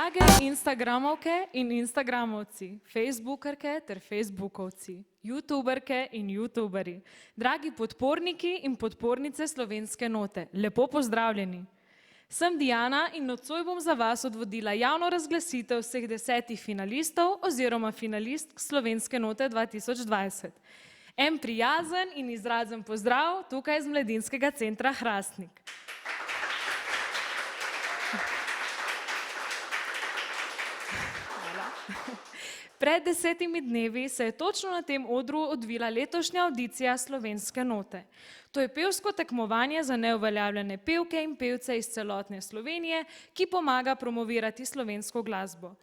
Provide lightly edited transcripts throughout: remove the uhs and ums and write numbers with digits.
Drage Instagramovke in Instagramovci, Facebookerke ter Facebookovci, YouTuberke in YouTuberi, dragi podporniki in podpornice Slovenske note, lepo pozdravljeni. Sem Diana in nocoj bom za vas odvodila javno razglasitev vseh 10 finalistov oziroma finalistk Slovenske note 2020. En prijazen in izrazen pozdrav tukaj iz Mladinskega centra Hrastnik. Pred 10 dnevi se je točno na tem odru odvila letošnja avdicija Slovenske note. To je pevsko tekmovanje za neuveljavljene pevke in pevce iz celotne Slovenije, ki pomaga promovirati slovensko glasbo.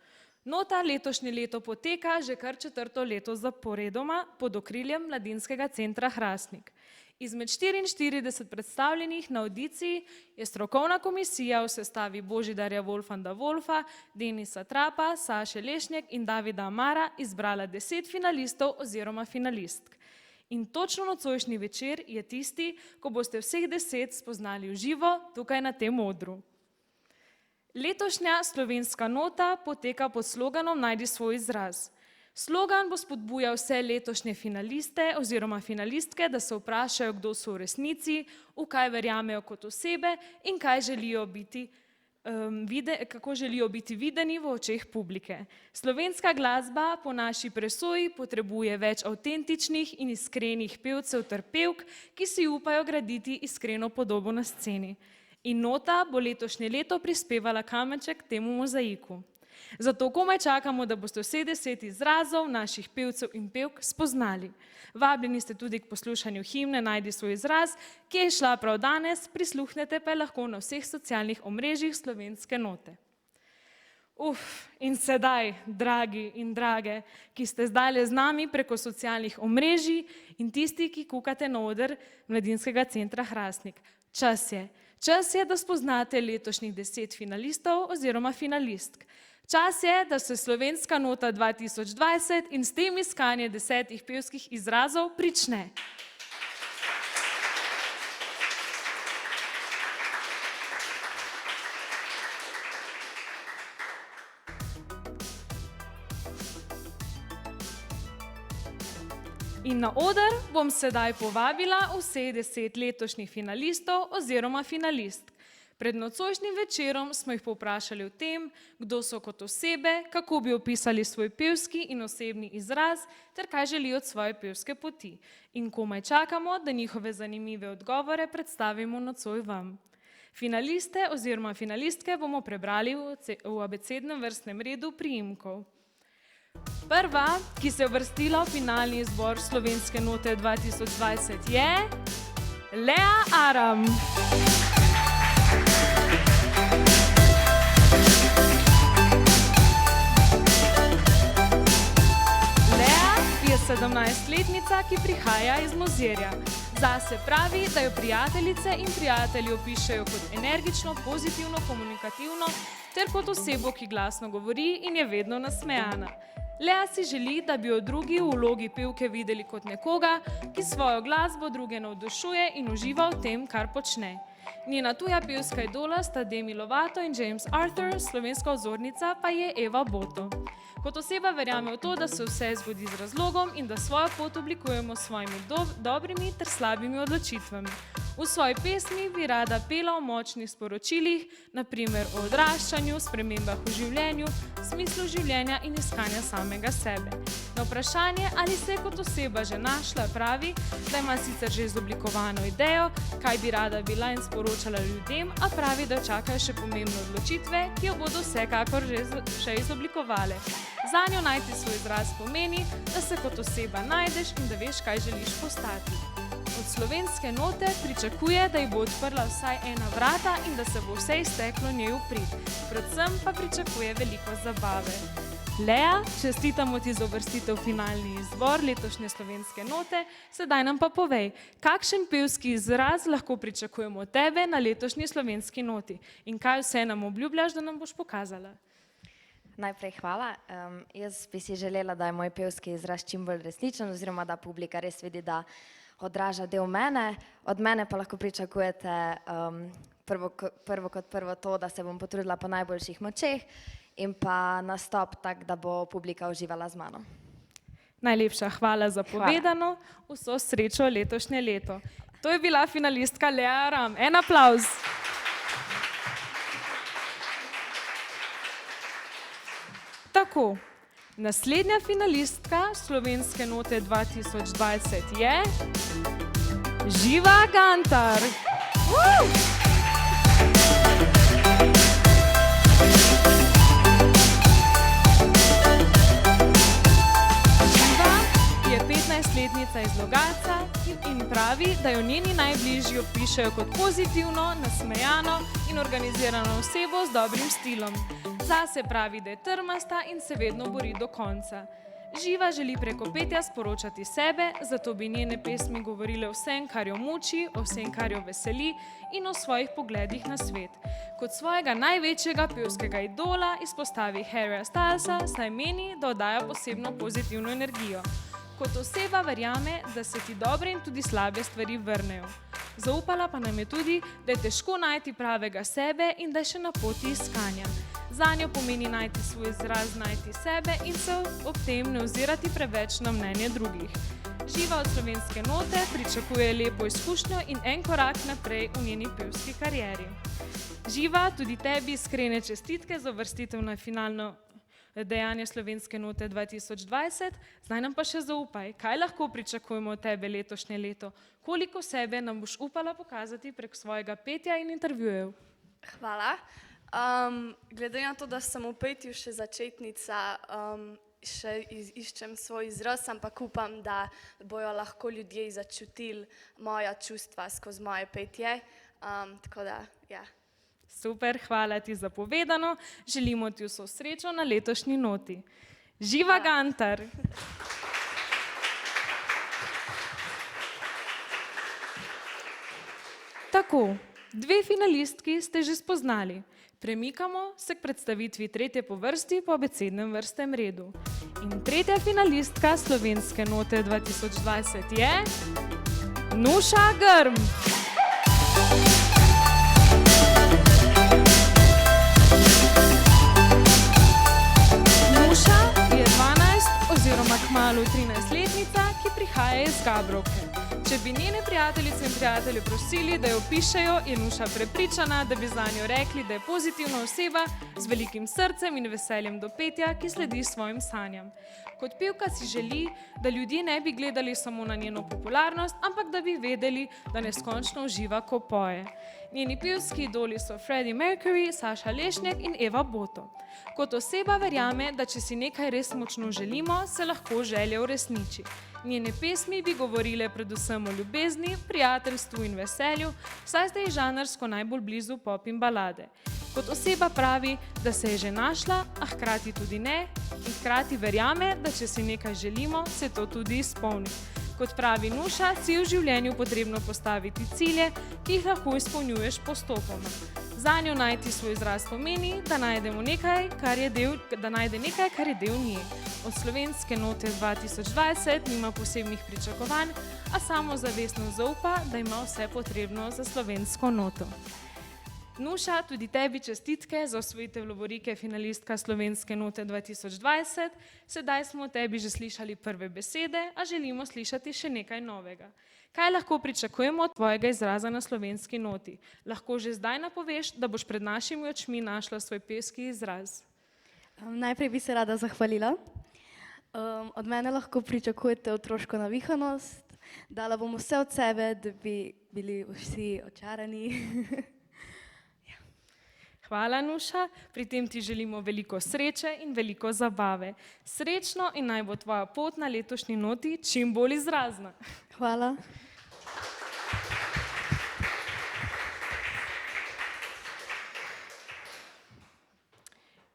Nota letošnje leto poteka že kar 4. leto zaporedoma pod okriljem Mladinskega centra Hrastnik. Izmed 44 predstavljenih na avdiciji je strokovna komisija v sestavi Božidarja Wolfanda Wolfa, Denisa Trapa, Saše Lešnjak in Davida Amara izbrala 10 finalistov oziroma finalistk. In točno nocojšnji večer je tisti, ko boste vseh 10 spoznali v živo tukaj na tem odru. Letošnja slovenska nota poteka pod sloganom Najdi svoj izraz. Slogan bo spodbujal vse letošnje finaliste oziroma finalistke, da se vprašajo, kdo so v resnici, v kaj verjamejo kot osebe in kako želijo biti videni v očeh publike. Slovenska glasba po naši presoji potrebuje več avtentičnih in iskrenih pevcev ter pevk, ki si upajo graditi iskreno podobo na sceni. In nota bo letošnje leto prispevala kamenček temu mozaiku. Zato komaj čakamo, da boste vse 10 izrazov naših pevcev in pevk spoznali. Vabljeni ste tudi k poslušanju himne Najdi svoj izraz, ki je šla prav danes, prisluhnete pa lahko na vseh socialnih omrežjih Slovenske note. In sedaj, dragi in drage, ki ste zdaj z nami preko socialnih omrežij in tisti, ki kukate na oder Mladinskega centra Hrastnik. Čas je, da spoznate letošnjih 10 finalistov oziroma finalistk. Čas je, da se Slovenska nota 2020 in s tem iskanje 10 pevskih izrazov prične. In na oder bom sedaj povabila vseh 10 letošnjih finalistov oziroma finalistk. Pred nocojšnjim večerom smo jih povprašali o tem, kdo so kot osebe, kako bi opisali svoj pevski in osebni izraz, ter kaj želijo od svoje pevske poti. In komaj čakamo, da njihove zanimive odgovore predstavimo nocoj vam. Finaliste oziroma finalistke bomo prebrali v abecednem vrstnem redu priimkov. Prva, ki se je uvrstila v finalni izbor Slovenske note 2020 je Lea Aram. Lea je 17-letnica, ki prihaja iz Mozirja. Zase pravi, da jo prijateljice in prijatelji opišejo kot energično, pozitivno, komunikativno ter kot osebo, ki glasno govori in je vedno nasmejana. Lea si želi, da bi jo drugi v vlogi pevke videli kot nekoga, ki svojo glasbo druge navdušuje in uživa v tem, kar počne. Njena tuja pevska idola sta Demi Lovato in James Arthur, slovenska vzornica pa je Eva Boto. Kot oseba verjame v to, da se vse zgodi z razlogom in da svojo pot oblikujemo s svojimi dobrimi ter slabimi odločitvami. V svoji pesmi bi rada pela o močnih sporočilih, na primer o odraščanju, spremembah v življenju, smislu življenja in iskanja samega sebe. Na vprašanje, ali se je kot oseba že našla, pravi, da ima sicer že izoblikovano idejo, kaj bi rada bila in sporočala ljudem, a pravi, da čakajo še pomembne odločitve, ki jo bodo vsekakor še izoblikovale. Zanjo najti svoj izraz pomeni, da se kot oseba najdeš in da veš, kaj želiš postati. Od Slovenske note pričakuje, da ji bo odprla vsaj ena vrata in da se bo vse izteklo njej v prid. Predvsem pa pričakuje veliko zabave. Lea, čestitamo ti za uvrstitev v finalni izbor letošnje Slovenske note, sedaj nam pa povej, kakšen pevski izraz lahko pričakujemo od tebe na letošnji Slovenski noti in kaj vse nam obljubljaš, da nam boš pokazala. Najprej hvala. Jaz bi si želela, da je moj pevski izraz čim bolj resničen oziroma da publika res vidi, da odraža del mene. Od mene pa lahko pričakujete prvo kot prvo to, da se bom potrudila po najboljših močeh in pa nastop, tako da bo publika uživala z mano. Najlepša hvala za povedano, vso srečo letošnje leto. To je bila finalistka Lea Aram. En aplavz. Tako, naslednja finalistka Slovenske note 2020 je Živa Gantar. Živa je 15-letnica iz Logatca in pravi, da jo njeni najbližji opišejo kot pozitivno, nasmejano in organizirano osebo z dobrim stilom. Zase pravi, da je trmasta in se vedno bori do konca. Živa želi preko petja sporočati sebe, zato bi njene pesmi govorile o vsem, kar jo muči, o vsem, kar jo veseli in o svojih pogledih na svet. Kot svojega največjega pevskega idola izpostavi Harryja Stylesa, saj meni, da oddaja posebno pozitivno energijo. Kot oseba verjame, da se ti dobre in tudi slabe stvari vrnejo. Zaupala pa nam je tudi, da je težko najti pravega sebe in da je še na poti iskanja. Zanjo pomeni najti svoj izraz, najti sebe in se ob tem ne ozirati preveč na mnenje drugih. Živa od Slovenske note pričakuje lepo izkušnjo in en korak naprej v njeni pevski karieri. Živa, tudi tebi iskrene čestitke za uvrstitev na finalno dejanje Slovenske note 2020. Zdaj nam pa še zaupaj, kaj lahko pričakujemo od tebe letošnje leto? Koliko sebe nam boš upala pokazati prek svojega petja in intervjujev? Hvala. Glede na to, da sem v petju še začetnica, še iščem svoj izraz, ampak upam, da bojo lahko ljudje začutili moja čustva skozi moje petje. Tako da, ja. Super, hvala ti za povedano. Želimo ti vso srečo na letošnji noti. Živa Gantar! Tako, dve finalistki ste že spoznali. Premikamo se k predstavitvi tretje po vrsti po abecednem vrstnem redu. In tretja finalistka Slovenske note 2020 je Nuša Grm. Nuša je 12 oziroma kmalu 13-letnica, ki prihaja iz Gabrovke. Če bi njene prijateljice in prijatelje prosili, da jo opišejo, je Nuša prepričana, da bi zanjo rekli, da je pozitivna oseba z velikim srcem in veseljem do petja, ki sledi svojim sanjam. Kot pevka si želi, da ljudje ne bi gledali samo na njeno popularnost, ampak da bi vedeli, da neskončno uživa, ko poje. Njeni pevski idoli so Freddie Mercury, Saša Lešnjak in Eva Boto. Kot oseba verjame, da če si nekaj res močno želimo, se lahko želja uresniči. Njene pesmi bi govorile predvsem o ljubezni, prijateljstvu in veselju, saj sta ji žanrsko najbolj blizu pop in balade. Kot oseba pravi, da se je že našla, a hkrati tudi ne, in hkrati verjame, da če si nekaj želimo, se to tudi izpolni. Kot pravi Nuša, si v življenju potrebno postaviti cilje, ki jih lahko izpolnjuješ postopoma. Zanjo najti svoj izraz pomeni, da najde nekaj, kar je del nje. Od Slovenske note 2020 nima posebnih pričakovanj, a samozavestno zaupa, da ima vse potrebno za slovensko noto. Nuša, tudi tebi čestitke za osvojitev lovorike finalistka Slovenske note 2020. Sedaj smo o tebi že slišali prve besede, a želimo slišati še nekaj novega. Kaj lahko pričakujemo od tvojega izraza na slovenski noti? Lahko že zdaj napoveš, da boš pred našimi očmi našla svoj pevski izraz. Najprej bi se rada zahvalila. Od mene lahko pričakujete otroško navihanost, dala bom vse od sebe, da bi bili vsi očarani. Hvala, Nuša. Pri tem ti želimo veliko sreče in veliko zabave. Srečno in naj bo tvoja pot na letošnji noti čim bolj izrazna. Hvala.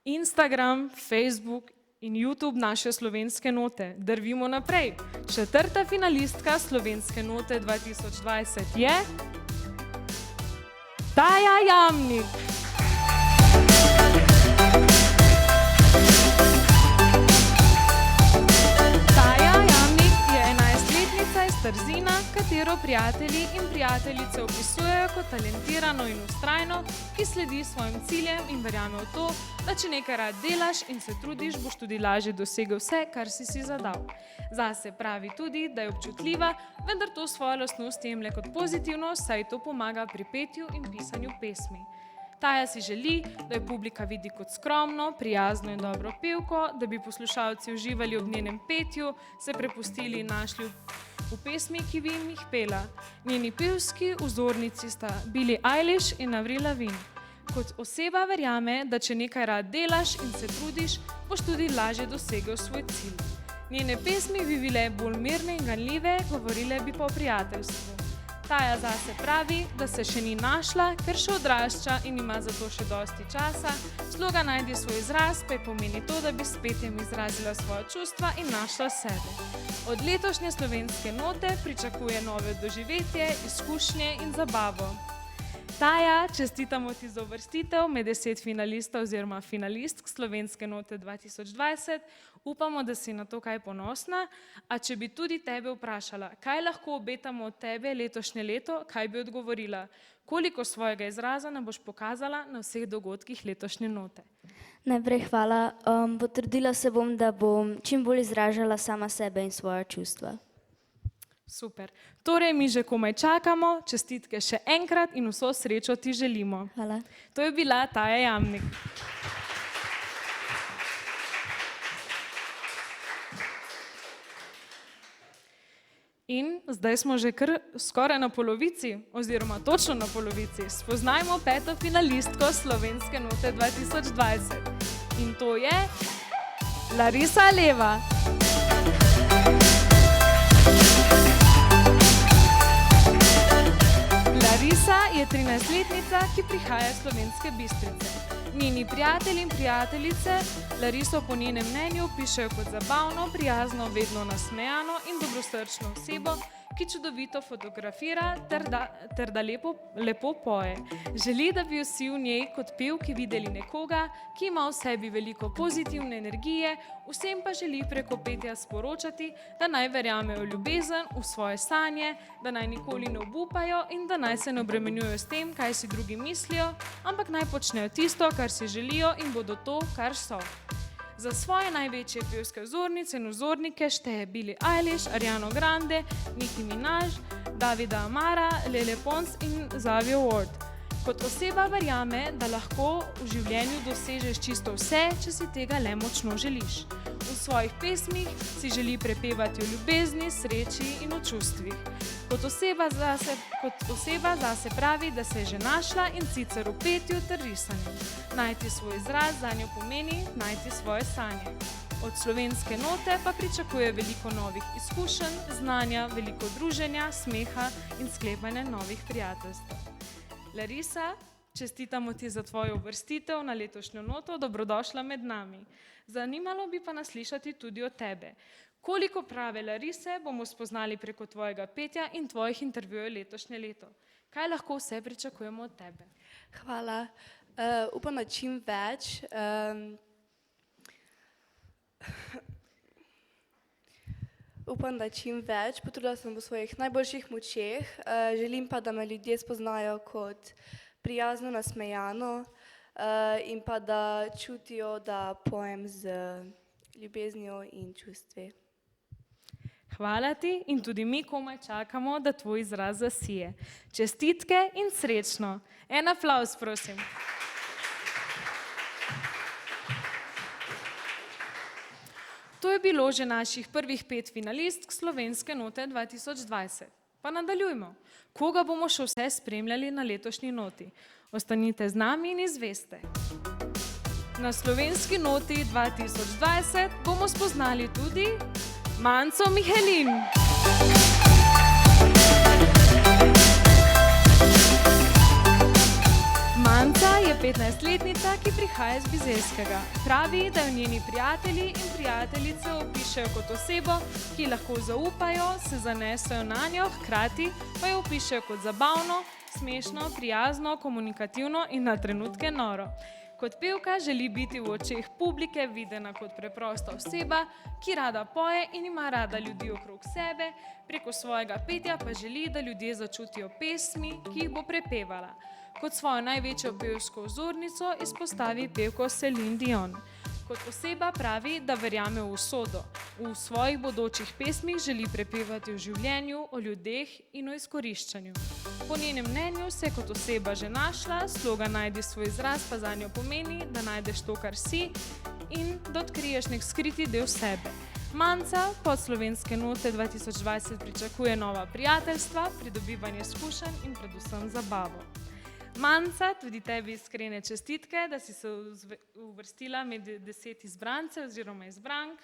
Instagram, Facebook in YouTube naše Slovenske note. Drvimo naprej. Četrta finalistka Slovenske note 2020 je Taja Jamnik. Taja Jamnik je 11-letnica iz Trzina, katero prijatelji in prijateljice opisujejo kot talentirano in vztrajno, ki sledi svojim ciljem in verjame v to, da če nekaj rad delaš in se trudiš, boš tudi lažje dosegel vse, kar si zadal. Zase pravi tudi, da je občutljiva, vendar to svojo lastnost jemlje kot pozitivno, saj to pomaga pri petju in pisanju pesmi. Taja si želi, da jo publika vidi kot skromno, prijazno in dobro pevko, da bi poslušalci uživali ob njenem petju, se prepustili in našli v pesmi, ki bi jim jih pela. Njeni pevski vzornici sta Billie Eilish in Avril Lavigne. Kot oseba verjame, da če nekaj rad delaš in se trudiš, boš tudi lažje dosegel svoj cilj. Njene pesmi bi bile bolj mirne in ganljive, govorile bi pa o prijateljstvu. Taja zase pravi, da se še ni našla, ker še odrašča in ima zato še dosti časa. Sloga Najdi svoj izraz pa pomeni to, da bi s petjem izrazila svoja čustva in našla sebe. Od letošnje slovenske note pričakuje nove doživetje, izkušnje in zabavo. Taja, čestitamo ti za uvrstitev med 10 finalistov oziroma finalistk slovenske note 2020. Upamo, da si na to kaj ponosna, a če bi tudi tebe vprašala, kaj lahko obetamo od tebe letošnje leto, kaj bi odgovorila? Koliko svojega izraza nam boš pokazala na vseh dogodkih letošnje note? Najprej hvala. Potrudila se bom, da bom čim bolj izražala sama sebe in svoja čustva. Super. Torej, mi že komaj čakamo, čestitke še enkrat in vso srečo ti želimo. Hvala. To je bila Taja Jamnik. In zdaj smo že kar skoraj na polovici, oziroma točno na polovici. Spoznajmo peto finalistko slovenske note 2020. In to je Larisa Leva. Larisa je 13-letnica, ki prihaja iz Slovenske Bistrice. Njeni prijatelji in prijateljice Lariso po njenem mnenju opišejo kot zabavno, prijazno, vedno nasmejano in dobrosrčno osebo, ki čudovito fotografira ter da lepo poje. Želi, da bi vsi v njej kot pevki videli nekoga, ki ima v sebi veliko pozitivne energije, vsem pa želi preko petja sporočati, da naj verjamejo v ljubezen, v svoje sanje, da naj nikoli ne obupajo in da naj se ne obremenjujejo s tem, kaj si drugi mislijo, ampak naj počnejo tisto, kar si želijo in bodo to, kar so. Za svoje največje pevske vzornice in vzornike šteje Billie Eilish, Ariano Grande, Nicki Minaj, Davida Amara, Lele Pons in Xavier Ward. Kot oseba verjame, da lahko v življenju dosežeš čisto vse, če si tega le močno želiš. V svojih pesmih si želi prepevati o ljubezni, sreči in o čustvih. Kot oseba zase pravi, da se je že našla in sicer v petju ter risanju. Najti svoj izraz zanjo pomeni najti svoje sanje. Od slovenske note pa pričakuje veliko novih izkušenj, znanja, veliko druženja, smeha in sklepanja novih prijateljstev. Larisa, čestitamo ti za tvojo uvrstitev na letošnjo noto, dobrodošla med nami. Zanimalo bi pa nas slišati tudi od tebe. Koliko prave Larise bomo spoznali preko tvojega petja in tvojih intervjujev letošnje leto? Kaj lahko vse pričakujemo od tebe? Hvala. Upam, da čim več. Potrudila sem v svojih najboljših močeh. Želim pa, da me ljudje spoznajo kot prijazno, nasmejano in pa da čutijo, da pojem z ljubeznijo in čustvi. Hvala ti in tudi mi komaj čakamo, da tvoj izraz zasije. Čestitke in srečno. En aplavz, prosim. To je bilo že naših prvih 5 finalistk slovenske note 2020. Pa nadaljujmo. Koga bomo še vse spremljali na letošnji noti? Ostanite z nami in izveste. Na slovenski noti 2020 bomo spoznali tudi Manco Mihelin. Manca je 15-letnica, ki prihaja iz Bizeljskega. Pravi, da jo njeni prijatelji in prijateljice opišejo kot osebo, ki lahko zaupajo, se zanesejo nanjo, hkrati pa jo opišejo kot zabavno, smešno, prijazno, komunikativno in na trenutke noro. Kot pevka želi biti v očeh publike videna kot preprosta oseba, ki rada poje in ima rada ljudi okrog sebe, preko svojega petja pa želi, da ljudje začutijo pesmi, ki jih bo prepevala. Kot svojo največjo pevsko vzornico izpostavi pevko Celine Dion. Kot oseba pravi, da verjame v usodo. V svojih bodočih pesmih želi prepevati o življenju, o ljudeh in o izkoriščanju. Po njenem mnenju se je kot oseba že našla, slogan Najdi svoj izraz pa zanjo pomeni, da najdeš to, kar si in da odkriješ nek skriti del sebe. Manca pod Slovenske note 2020 pričakuje nova prijateljstva, pridobivanje izkušenj in predvsem zabavo. Manca, tudi tebi iskrene čestitke, da si se uvrstila med 10 izbrance oziroma izbrank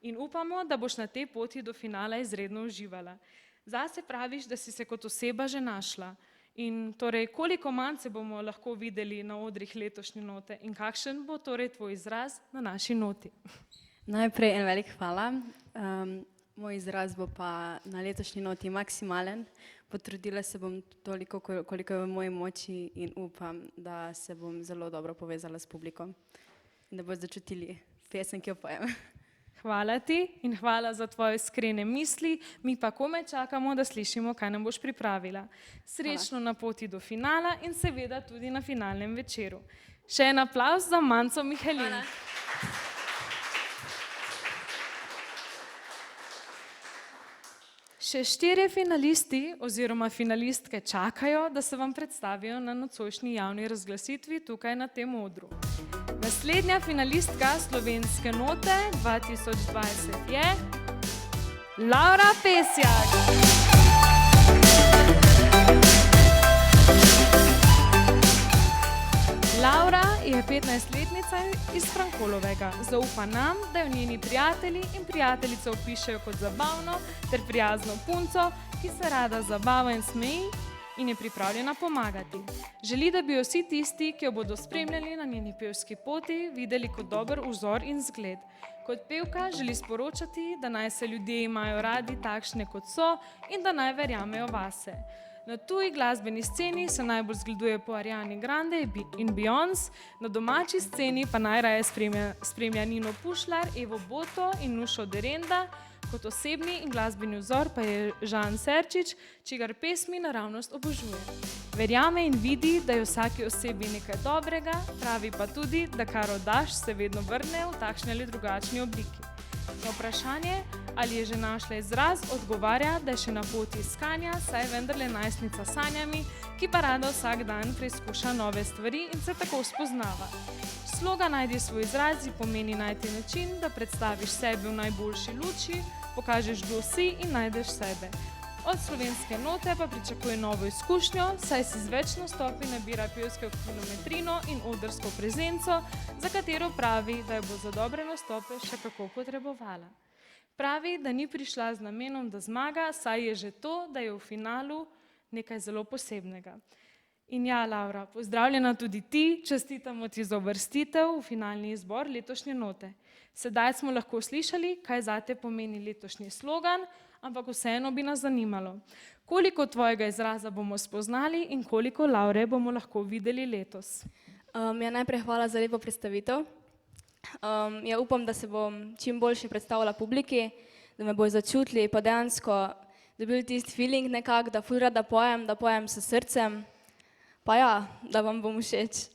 in upamo, da boš na tej poti do finala izredno uživala. Zase praviš, da si se kot oseba že našla. In torej, koliko Mance bomo lahko videli na odrih letošnje note in kakšen bo torej tvoj izraz na naši noti? Najprej en velik hvala. Moj izraz bo pa na letošnji noti maksimalen. Potrudila se bom toliko, koliko je v moji moči in upam, da se bom zelo dobro povezala s publiko in da boste začutili pesem, ki jo pojem. Hvala ti in hvala za tvoje iskrene misli. Mi pa komaj čakamo, da slišimo, kaj nam boš pripravila. Srečno na poti do finala in seveda tudi na finalnem večeru. Še en aplavz za Manco Mihelin. Še 4 finalisti oziroma finalistke čakajo, da se vam predstavijo na nocojšnji javni razglasitvi tukaj na tem odru. Naslednja finalistka Slovenske note 2020 je Laura Pesjak. Laura je 15-letnica iz Frankolovega. Zaupa nam, da jo njeni prijatelji in prijateljice opišejo kot zabavno ter prijazno punco, ki se rada zabava in smeji in je pripravljena pomagati. Želi, da bi jo vsi tisti, ki jo bodo spremljali na njeni pevski poti, videli kot dober vzor in zgled. Kot pevka želi sporočati, da naj se ljudje imajo radi takšne, kot so in da naj verjamejo vase. Na tuji glasbeni sceni se najbolj zgleduje po Ariani Grande in Beyoncé, na domači sceni pa najraje spremlja Nino Pušlar, Evo Boto in Nušo Derenda, kot osebni in glasbeni vzor pa je Žan Serčič, čigar pesmi naravnost obožuje. Verjame in vidi, da je vsaki osebi nekaj dobrega, pravi pa tudi, da kar oddaš, se vedno vrne v takšni ali drugačni obliki. Na vprašanje, ali je že našla izraz, odgovarja, da je še na poti iskanja, saj je vendarle najstnica s sanjami, ki pa rada vsak dan preizkuša nove stvari in se tako spoznava. Slogan Najdi svoj izraz pomeni najti način, da predstaviš sebe v najboljši luči, pokažeš, kdo si in najdeš sebe. Od Slovenske note pa pričakuje novo izkušnjo, saj si z več nastopi nabira pevsko kilometrino in odrsko prezenco, za katero pravi, da jo bo za dobre nastope še kako potrebovala. Pravi, da ni prišla z namenom, da zmaga, saj je že to, da je v finalu nekaj zelo posebnega. In ja, Laura, pozdravljena tudi ti, čestitamo ti za uvrstitev v finalni izbor letošnje note. Sedaj smo lahko slišali, kaj zate pomeni letošnji slogan, ampak vseeno bi nas zanimalo, koliko tvojega izraza bomo spoznali in koliko Laure bomo lahko videli letos. Najprej hvala za lepo predstavitev. Upam, da se bom čim boljše predstavila publiki, da me bojo začutili, pa dejansko dobili tisti feeling nekako, da ful rada pojem, da pojem s srcem, pa ja, da vam bom všeč.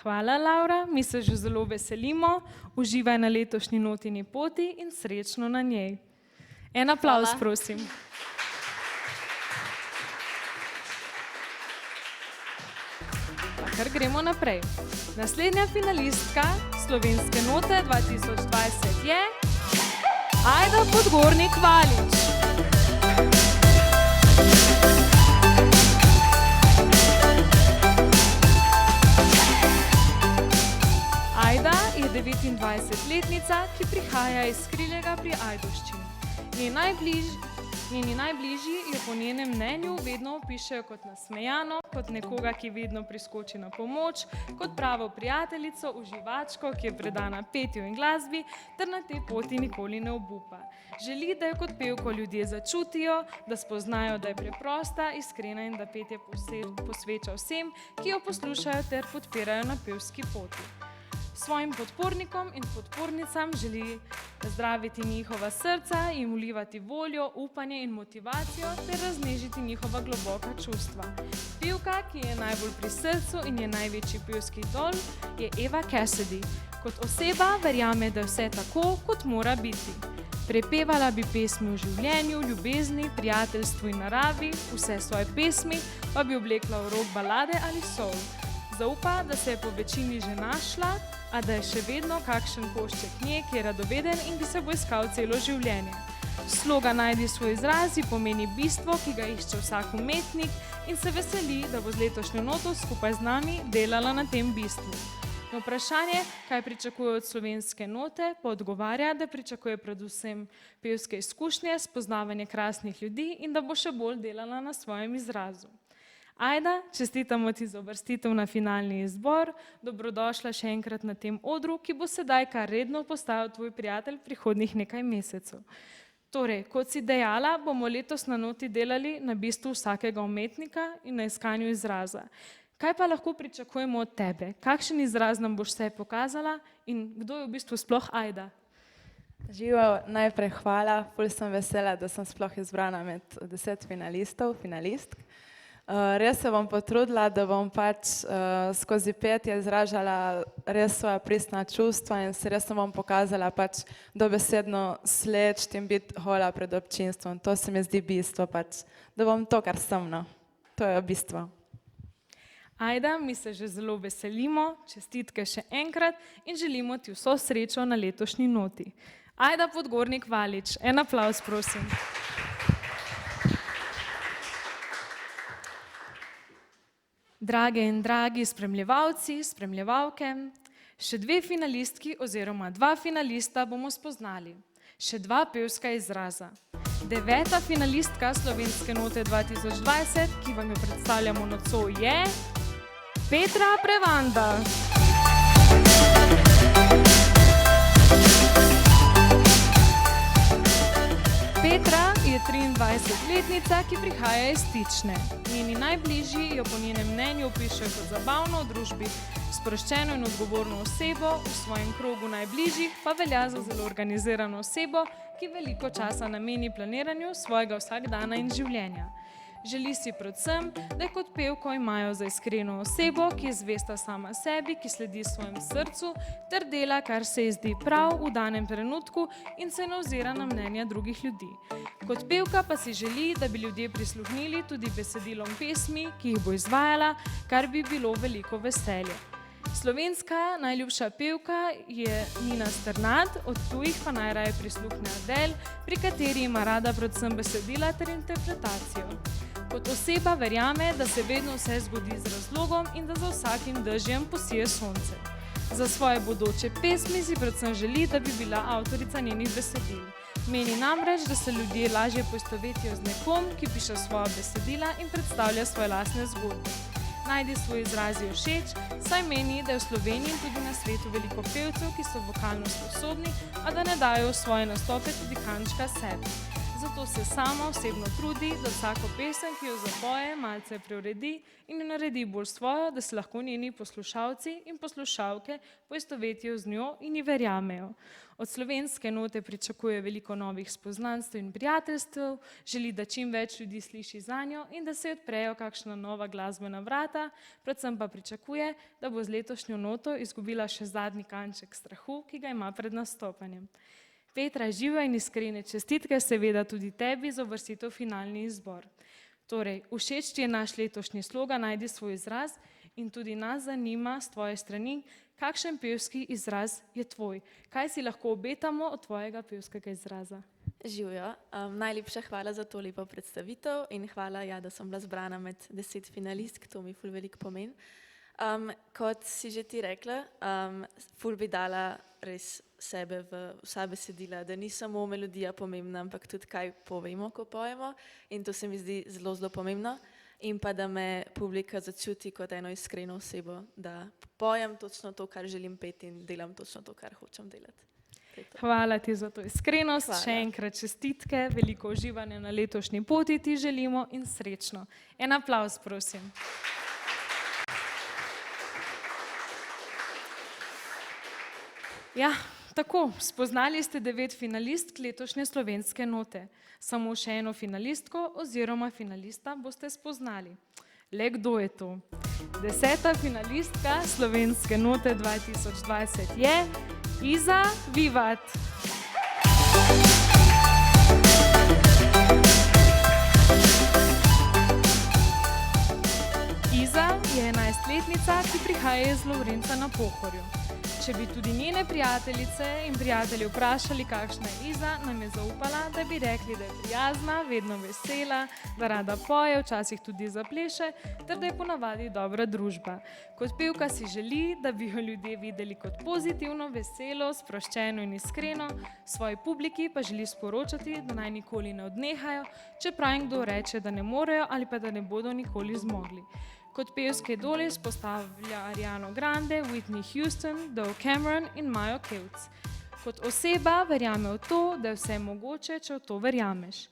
Hvala, Laura, mi se že zelo veselimo, uživaj na letošnji notini poti in srečno na njej. En aplavz, prosim. Pa kar gremo naprej. Naslednja finalistka Slovenske note 2020 je Ajda Podgornik Valič. Ajda je 29-letnica, ki prihaja iz Skriljega pri Ajdovščini. Njen Njeni najbližji jo po njenem mnenju vedno opišejo kot nasmejano, kot nekoga, ki vedno priskoči na pomoč, kot pravo prijateljico, uživačko, ki je predana petju in glasbi, ter na tej poti nikoli ne obupa. Želi, da jo kot pevko ljudje začutijo, da spoznajo, da je preprosta, iskrena in da petje posveča vsem, ki jo poslušajo ter podpirajo na pevski poti. Svojim podpornikom in podpornicam želi zdraviti njihova srca, jim vlivati voljo, upanje in motivacijo ter raznežiti njihova globoka čustva. Pevka, ki je najbolj pri srcu in je največji pevski idol, je Eva Cassidy. Kot oseba verjame, da je vse tako, kot mora biti. Prepevala bi pesmi o življenju, ljubezni, prijateljstvu in naravi, vse svoje pesmi pa bi oblekla v rock balade ali soul. Zaupa, da se je po večini že našla, a da je še vedno kakšen košček nje, ki je radoveden in ki se bo iskal celo življenje. Slogan Najdi svoj izraz pomeni bistvo, ki ga išče vsak umetnik in se veseli, da bo z letošnjo noto skupaj z nami delala na tem bistvu. Na vprašanje, kaj pričakuje od slovenske note, pa odgovarja, da pričakuje predvsem pevske izkušnje, spoznavanje krasnih ljudi in da bo še bolj delala na svojem izrazu. Ajda, čestitamo ti za uvrstitev na finalni izbor, dobrodošla še enkrat na tem odru, ki bo sedaj kar redno postal tvoj prijatelj prihodnjih nekaj mesecev. Torej, kot si dejala, bomo letos na noti delali na bistvu vsakega umetnika in na iskanju izraza. Kaj pa lahko pričakujemo od tebe? Kakšen izraz nam boš vse pokazala in kdo je v bistvu sploh Ajda? Živo, najprej hvala, ful sem vesela, da sem sploh izbrana med 10 finalistk. Res se bom potrudila, da bom pač skozi petje izražala res svoja pristna čustva in se res bom pokazala pač dobesedno sleč in biti hola pred občinstvom. To se mi zdi bistvo pač, da bom to, kar sem, no. To je bistvo. Ajda, mi se že zelo veselimo, čestitke še enkrat in želimo ti vso srečo na letošnji noti. Ajda Podgornik Valič, en aplavz, prosim. Drage in dragi spremljevalci, spremljevalke, še 2 finalistki oziroma 2 finalista bomo spoznali. Še 2 pevska izraza. 9. finalistka Slovenske note 2020, ki vam jo predstavljamo nocoj, je Petra Prevanda. Petra je 23-letnica, ki prihaja iz Tične. Njeni najbližji jo po njenem mnenju opišejo kot zabavno v družbi, sproščeno in odgovorno osebo, v svojem krogu najbližjih pa velja za zelo organizirano osebo, ki veliko časa nameni planiranju svojega vsakdana in življenja. Želi si predvsem, da je kot pevko imajo za iskreno osebo, ki je zvesta sama sebi, ki sledi svojemu srcu ter dela, kar se ji zdi prav v danem trenutku in se ne ozira na mnenja drugih ljudi. Kot pevka pa si želi, da bi ljudje prisluhnili tudi besedilom pesmi, ki jih bo izvajala, kar bi bilo veliko veselje. Slovenska najljubša pevka je Nina Strnad, od tujih pa najraje prisluhne Adele, pri kateri ima rada predvsem besedila ter interpretacijo. Kot oseba verjame, da se vedno vse zgodi z razlogom in da za vsakim dežjem posije sonce. Za svoje bodoče pesmi si predvsem želi, da bi bila avtorica njenih besedil. Meni namreč, da se ljudje lažje poistovetijo z nekom, ki piše svoja besedila in predstavlja svoje lastne zgodbe. Najdi svoj izraz je všeč, saj meni, da je v Sloveniji in tudi na svetu veliko pevcev, ki so vokalno sposobni, a da ne dajo v svoje nastope tudi kančka sebe. Zato se sama osebno trudi, da vsako pesem, ki jo zapoje, malce preuredi in jo naredi bolj svojo, da se lahko njeni poslušalci in poslušalke poistovetijo z njo in ji verjamejo. Od Slovenske note pričakuje veliko novih spoznanstv in prijateljstev, želi, da čim več ljudi sliši zanjo in da se odprejo kakšna nova glasbena vrata, predvsem pa pričakuje, da bo z letošnjo noto izgubila še zadnji kanček strahu, ki ga ima pred nastopanjem. Petra, živa in iskrene čestitke seveda tudi tebi za uvrstitev v finalni izbor. Torej, všeč ti je naš letošnji slogan Najdi svoj izraz in tudi nas zanima s tvoje strani, kakšen pevski izraz je tvoj. Kaj si lahko obetamo od tvojega pevskega izraza? Živijo, najlepša hvala za to lepo predstavitev in hvala, ja, da sem bila zbrana med 10 finalistk, to mi ful veliko pomeni. Kot si že ti rekla, ful bi dala res sebe v vsa besedila, da ni samo melodija pomembna, ampak tudi kaj povemo, ko pojemo. In to se mi zdi zelo, zelo pomembno. In pa da me publika začuti kot eno iskreno osebo, da pojem točno to, kar želim peti in delam točno to, kar hočem delati. Hvala ti za to iskrenost, Hvala. še enkrat čestitke, veliko uživanja na letošnji poti ti želimo in srečno. En aplavz, prosim. Ja, tako, spoznali ste 9 finalistk letošnje slovenske note. Samo še eno finalistko oziroma finalista boste spoznali. Le kdo je to? 10. finalistka slovenske note 2020 je Iza Vivat. Iza je 11-letnica, ki prihaja iz Lovrenca na Pohorju. Če bi tudi njene prijateljice in prijatelji vprašali, kakšna je Iza, nam je zaupala, da bi rekli, da je prijazna, vedno vesela, da rada poje, včasih tudi zapleše, ter da je ponavadi dobra družba. Kot pevka si želi, da bi jo ljudje videli kot pozitivno, veselo, sproščeno in iskreno, svoji publiki pa želi sporočati, da naj nikoli ne odnehajo, čeprav jim kdo reče, da ne morejo ali pa da ne bodo nikoli zmogli. Kot pevske idole izpostavlja Ariano Grande, Whitney Houston, Dove Cameron in Majo Kevc. Kot oseba verjame v to, da je vse mogoče, če v to verjameš.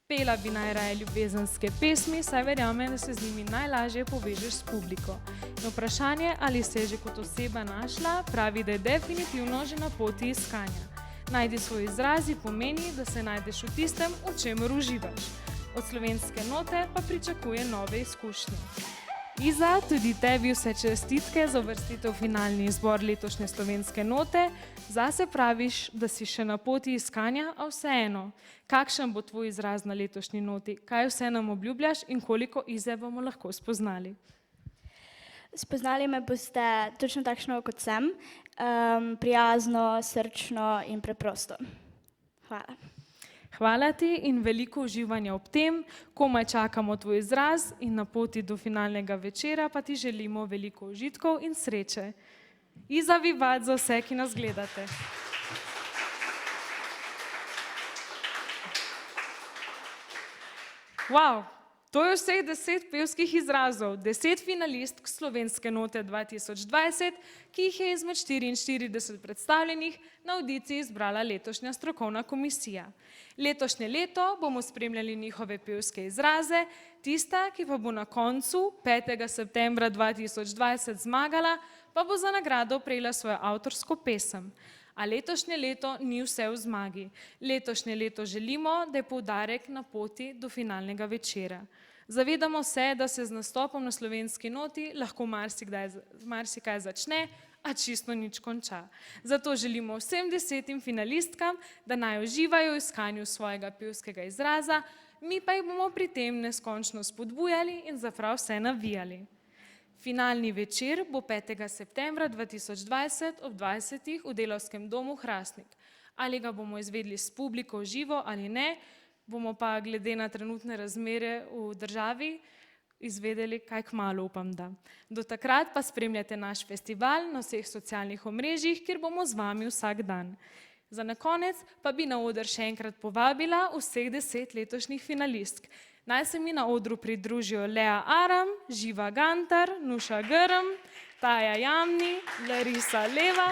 Pela bi najraje ljubezenske pesmi, saj verjame, da se z njimi najlažje povežeš s publiko. Na vprašanje, ali se je že kot oseba našla, pravi, da je definitivno že na poti iskanja. Najdi svoj izrazi pomeni, da se najdeš v tistem, v čemer uživaš. Od slovenske note pa pričakuje nove izkušnje. Iza, tudi tebi vse čestitke za uvrstitev v finalni izbor letošnje slovenske note. Zase praviš, da si še na poti iskanja, a vseeno. Kakšen bo tvoj izraz na letošnji noti? Kaj vse nam obljubljaš in koliko Ize bomo lahko spoznali? Spoznali me boste točno takšno, kot sem, prijazno, srčno in preprosto. Hvala. Hvala ti in veliko uživanja ob tem, komaj čakamo tvoj izraz in na poti do finalnega večera pa ti želimo veliko užitkov in sreče. Iza Vivat za vse, ki nas gledate. Wow, to je vseh 10 pevskih izrazov, 10 finalistk slovenske note 2020, ki jih je izmed 44 predstavljenih na audiciji izbrala letošnja strokovna komisija. Letošnje leto bomo spremljali njihove pevske izraze, tista, ki pa bo na koncu 5. septembra 2020 zmagala, pa bo za nagrado prejela svojo avtorsko pesem. A letošnje leto ni vse v zmagi. Letošnje leto želimo, da je poudarek na poti do finalnega večera. Zavedamo se, da se z nastopom na slovenski noti lahko marsikaj začne, a čisto nič konča. Zato želimo vsem 10 finalistkam, da naj uživajo v iskanju svojega pevskega izraza, mi pa jih bomo pri tem neskončno spodbujali in za prav vse navijali. Finalni večer bo 5. septembra 2020 ob 20. v Delavskem domu Hrastnik. Ali ga bomo izvedli s publiko v živo ali ne, bomo pa glede na trenutne razmere v državi izvedeli kaj kmalu, upam da. Do takrat pa spremljate naš festival na vseh socialnih omrežjih, kjer bomo z vami vsak dan. Za na konec pa bi na oder še enkrat povabila vseh 10 letošnjih finalistk. Naj se mi na odru pridružijo Lea Aram, Živa Gantar, Nuša Grm, Taja Jamni, Larisa Leva,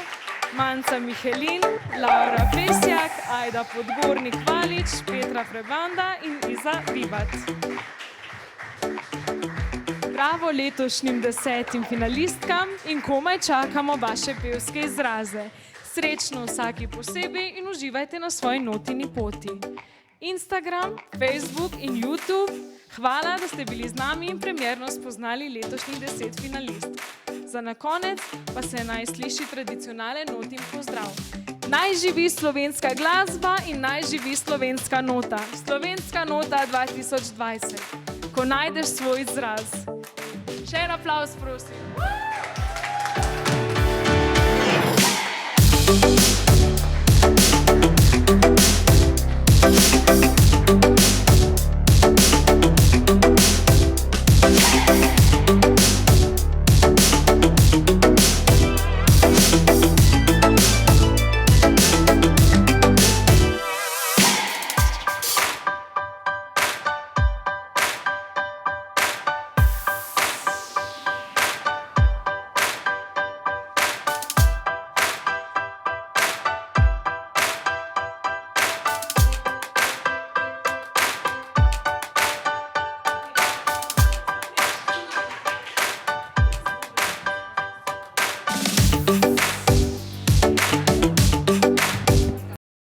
Manca Mihelin, Laura Pesjak, Ajda Podgornik Valič, Petra Prebanda in Iza Vivat. Bravo letošnjim 10 finalistkam in komaj čakamo vaše pevske izraze. Srečno vsaki posebej in uživajte na svoji notini poti. Instagram, Facebook in YouTube, hvala, da ste bili z nami in premierno spoznali letošnjih 10 finalistk. Za na konec pa se naj sliši tradicionalen notin pozdrav. Naj živi slovenska glasba in naj živi slovenska nota. Slovenska nota 2020. Ko najdeš svoj izraz. Še en aplavz, prosim.